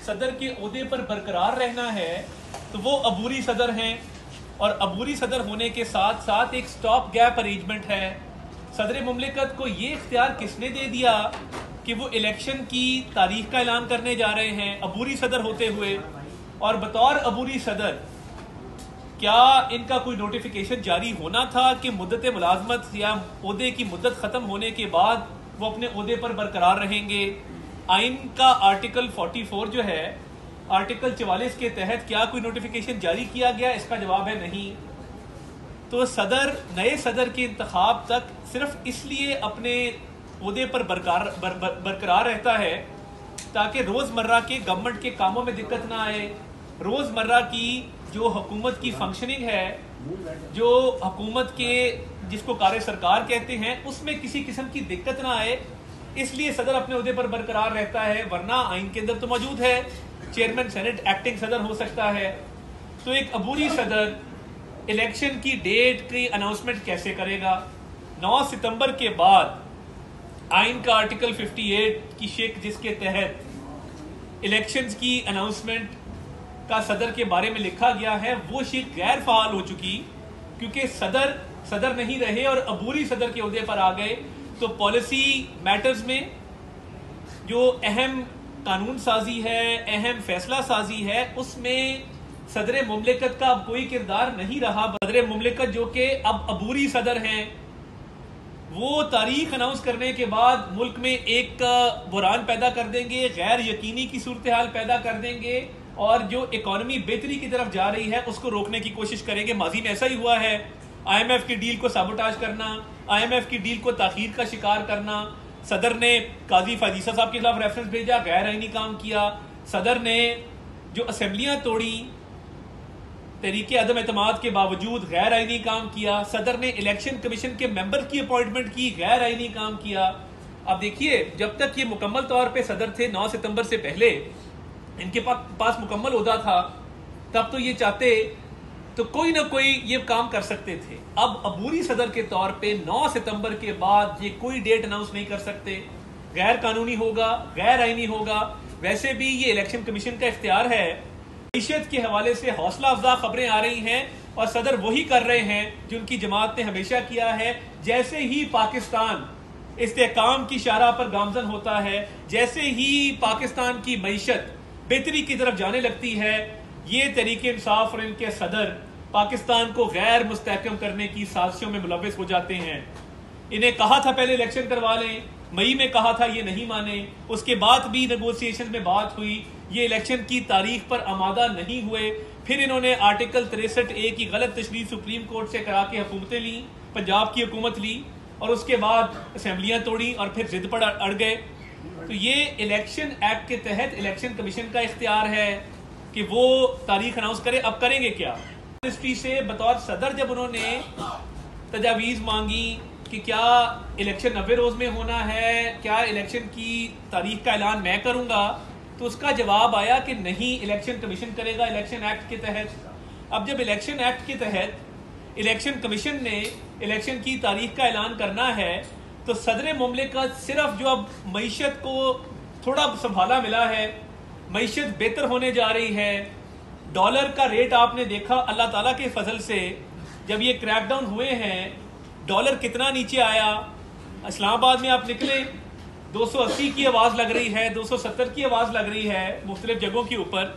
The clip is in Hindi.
सदर के ओहदे पर बरकरार रहना है तो वो अबूरी सदर हैं, और अबूरी सदर होने के साथ साथ एक स्टॉप गैप अरेंजमेंट है। सदर मुमलिकत को ये इख्तियार किसने दे दिया कि वो इलेक्शन की तारीख का ऐलान करने जा रहे हैं अबूरी सदर होते हुए? और बतौर अबूरी सदर क्या इनका कोई नोटिफिकेशन जारी होना था कि मुद्दत मुलाजमत या ओहदे की मुद्दत ख़त्म होने के बाद वो अपने ओहदे पर बरकरार रहेंगे? आइन का आर्टिकल 44 जो है, आर्टिकल 44 के तहत क्या कोई नोटिफिकेशन जारी किया गया? इसका जवाब है नहीं। तो सदर नए सदर के इंतखाब तक सिर्फ इसलिए अपने ओहदे पर बरकरार रहता है ताकि रोज़मर्रा के गवर्नमेंट के कामों में दिक्कत ना आए, रोज़मर्रा की जो हुकूमत की फंक्शनिंग है, जो हुकूमत के जिसको कार्य सरकार कहते हैं, उसमें किसी किस्म की दिक्कत ना आए, इसलिए सदर अपने ओहदे पर बरकरार रहता है। वरना आइन के अंदर तो मौजूद है चेयरमैन सेनेट एक्टिंग सदर हो सकता है। तो एक अबूरी सदर इलेक्शन की डेट की अनाउंसमेंट कैसे करेगा? 9 सितंबर के बाद आइन का आर्टिकल 58 की शेक जिसके तहत इलेक्शंस की अनाउंसमेंट का सदर के बारे में लिखा गया है, वो शेक गैर फाल हो चुकी, क्योंकि सदर नहीं रहे और अबूरी सदर के ओहदे पर आ गए। तो पॉलिसी मैटर्स में जो अहम कानून साजी है, अहम फैसला साजी है, उसमें सदर मुमलिकत का अब कोई किरदार नहीं रहा। सदर मुमलिकत जो कि अब अबूरी सदर हैं, वो तारीख अनाउंस करने के बाद मुल्क में एक बुरान पैदा कर देंगे, गैर यकीनी की सूरत हाल पैदा कर देंगे, और जो इकॉनमी बेहतरी की तरफ जा रही है उसको रोकने की कोशिश करेंगे। माजी में ऐसा ही हुआ है, IMF की डील को साबोटाज करना, IMF की डील को ताखीर का शिकार करना। सदर ने काजी फाजीसा साहब के खिलाफ रेफरेंस भेजा, गैर आईनी काम किया। सदर ने जो असेंबलियां तोड़ी, तरीके अदम एतमाद के बावजूद गैर आईनी काम किया। सदर ने इलेक्शन कमीशन के मेंबर की अपॉइंटमेंट की, गैर आईनी काम किया। अब देखिए, जब तक ये मुकम्मल तौर पे सदर थे 9 सितंबर से पहले, इनके पास मुकम्मल ओहदा था, तब तो ये चाहते तो कोई ना कोई ये काम कर सकते थे। अब अबूरी सदर के तौर पे 9 सितंबर के बाद ये कोई डेट अनाउंस नहीं कर सकते, गैर कानूनी होगा, गैर आईनी होगा। वैसे भी ये इलेक्शन कमीशन का इख्तियार है। मईशत के हवाले से हौसला अफजा खबरें आ रही हैं और सदर वही कर रहे हैं जो उनकी जमात ने हमेशा किया है। जैसे ही पाकिस्तान इस्तेहकाम की शारा पर गामजन होता है, जैसे ही पाकिस्तान की मईशत बेहतरी की तरफ जाने लगती है, ये तरीके इंसाफ और इनके सदर पाकिस्तान को गैर मुस्तहकम करने की साजिशों में मुलव्वस हो जाते हैं। इन्हें कहा था पहले इलेक्शन करवा लें, मई में कहा था, ये नहीं माने। उसके बाद भी नेगोशिएशन में बात हुई, ये इलेक्शन की तारीख पर आमादा नहीं हुए। फिर इन्होंने आर्टिकल 63A की गलत तशरीह सुप्रीम कोर्ट से करा के हुकूमतें ली, पंजाब की हुकूमत ली, और उसके बाद असेंबलियां तोड़ी और फिर जिद पर अड़ गए। तो ये इलेक्शन एक्ट के तहत इलेक्शन कमीशन का इख्तियार है कि वो तारीख अनाउंस करे। अब करेंगे क्या? मिनिस्ट्री से बतौर सदर जब उन्होंने तजावीज़ मांगी कि क्या इलेक्शन 90 रोज में होना है, क्या इलेक्शन की तारीख का ऐलान मैं करूंगा, तो उसका जवाब आया कि नहीं, इलेक्शन कमीशन करेगा इलेक्शन एक्ट के तहत। अब जब इलेक्शन एक्ट के तहत इलेक्शन कमीशन ने इलेक्शन की तारीख का ऐलान करना है, तो सदर मुमलिकत सिर्फ जो अब मईशत को थोड़ा संभाला मिला है, मईशत बेहतर होने जा रही है, डॉलर का रेट आपने देखा अल्लाह ताला के फजल से, जब ये क्रैकडाउन हुए हैं, डॉलर कितना नीचे आया। इस्लामाबाद में आप निकले, 280 की आवाज़ लग रही है, 270 की आवाज़ लग रही है मुख्तलिफ जगहों के ऊपर।